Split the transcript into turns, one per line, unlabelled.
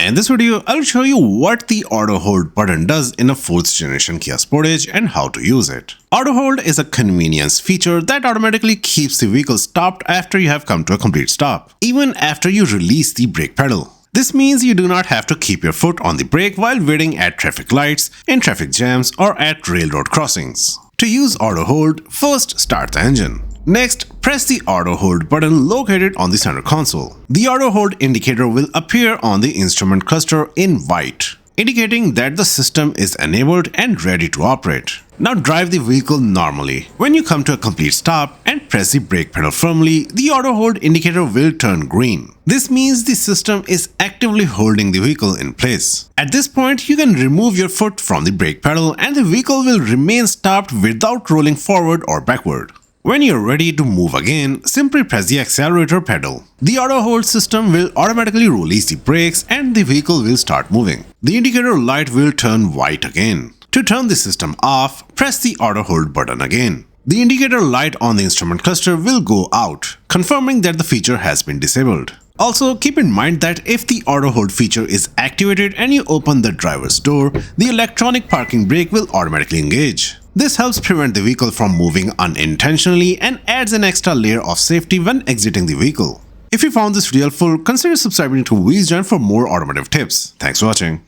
In this video, I'll show you what the auto hold button does in a 4th generation Kia Sportage and how to use it. Auto hold is a convenience feature that automatically keeps the vehicle stopped after you have come to a complete stop, even after you release the brake pedal. This means you do not have to keep your foot on the brake while waiting at traffic lights, in traffic jams, or at railroad crossings. To use auto hold, first start the engine. Next, press the auto hold button located on the center console. The auto hold indicator will appear on the instrument cluster in white, indicating that the system is enabled and ready to operate. Now drive the vehicle normally. When you come to a complete stop and press the brake pedal firmly, the auto hold indicator will turn green. This means the system is actively holding the vehicle in place. At this point, you can remove your foot from the brake pedal and the vehicle will remain stopped without rolling forward or backward. When you're ready to move again, simply press the accelerator pedal. The auto hold system will automatically release the brakes and the vehicle will start moving. The indicator light will turn white again. To turn the system off, press the auto hold button again. The indicator light on the instrument cluster will go out, confirming that the feature has been disabled. Also, keep in mind that if the auto hold feature is activated and you open the driver's door, the electronic parking brake will automatically engage. This helps prevent the vehicle from moving unintentionally and adds an extra layer of safety when exiting the vehicle. If you found this video helpful, consider subscribing to VJoin for more automotive tips. Thanks for watching.